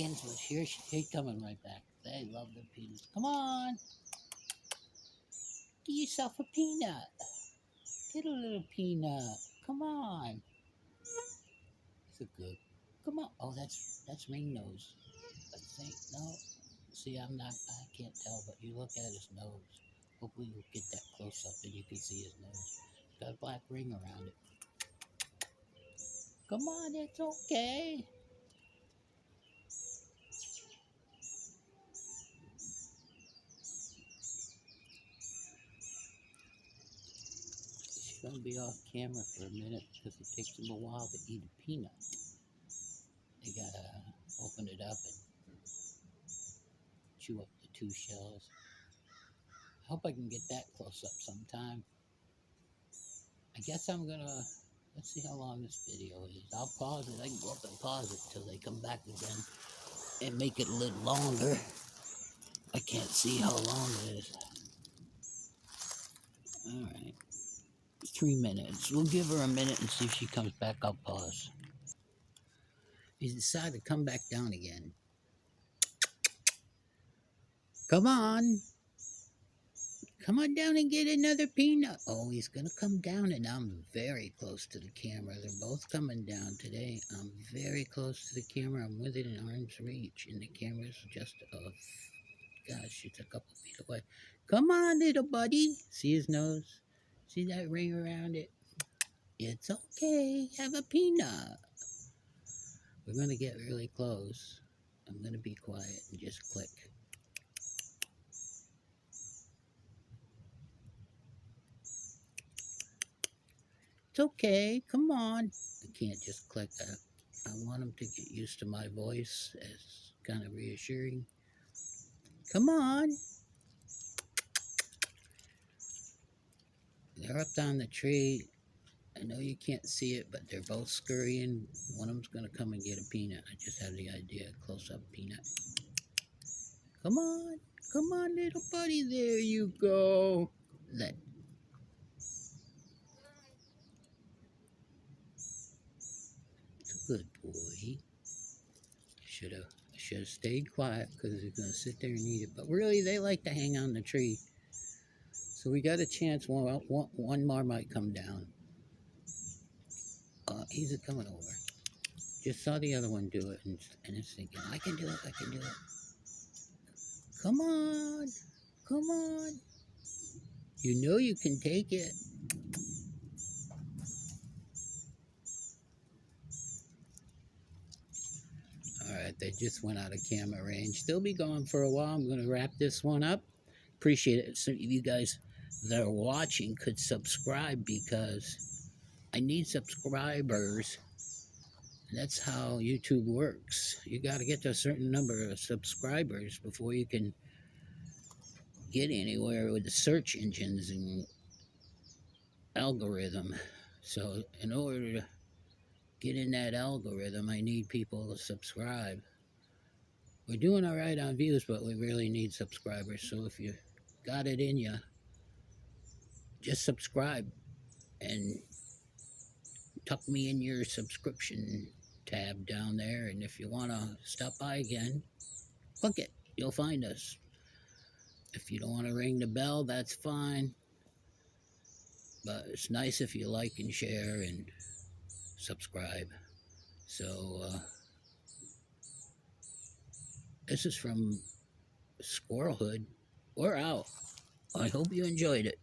seconds, but here she's coming right back. They love their peanuts. Come on. Get yourself a peanut. Get a little peanut. Come on. It's a good. Come on. Oh, that's ring nose. I think no. See, I can't tell, but you look at his nose. Hopefully you'll get that close up and you can see his nose. It's got a black ring around it. Come on, it's okay. She's gonna be off camera for a minute because it takes them a while to eat a peanut. They gotta open it up and chew up the two shells. I hope I can get that close up sometime. I guess I'm gonna, let's see how long this video is. I'll pause it. I can go up and pause it till they come back again and make it a little longer. I can't see how long it is. Alright. 3 minutes. We'll give her a minute and see if she comes back. I'll pause. He's decided to come back down again. Come on. Come on down and get another peanut. Oh, he's going to come down, and I'm very close to the camera. They're both coming down today. I'm very close to the camera. I'm within arm's reach, and the camera's just, gosh, it's a couple feet away. Come on, little buddy. See his nose? See that ring around it? It's okay. Have a peanut. We're going to get really close. I'm going to be quiet and just click. It's okay. Come on. I can't just click. I want them to get used to my voice as kind of reassuring. Come on. They're up on the tree. I know you can't see it, but they're both scurrying. One of them's going to come and get a peanut. I just had the idea. Close-up peanut. Come on. Come on, little buddy. There you go. Let. Good boy. I should have stayed quiet because he's going to sit there and eat it. But really, they like to hang on the tree. So we got a chance. One more might come down. He's coming over. Just saw the other one do it, and it's thinking, I can do it, I can do it. Come on. Come on. You know you can take it. Alright, they just went out of camera range. They'll be gone for a while. I'm going to wrap this one up. Appreciate it. Some of you guys that are watching could subscribe because I need subscribers. That's how YouTube works. You got to get to a certain number of subscribers before you can get anywhere with the search engines and algorithm. So in order to get in that algorithm, I need people to subscribe. We're doing all right on views, but we really need subscribers. So if you got it in you, just subscribe and tuck me in your subscription tab down there. And if you want to stop by again, click it. You'll find us. If you don't want to ring the bell, that's fine. But it's nice if you like and share and subscribe. So this is from Squirrelhood. We're out. I hope you enjoyed it.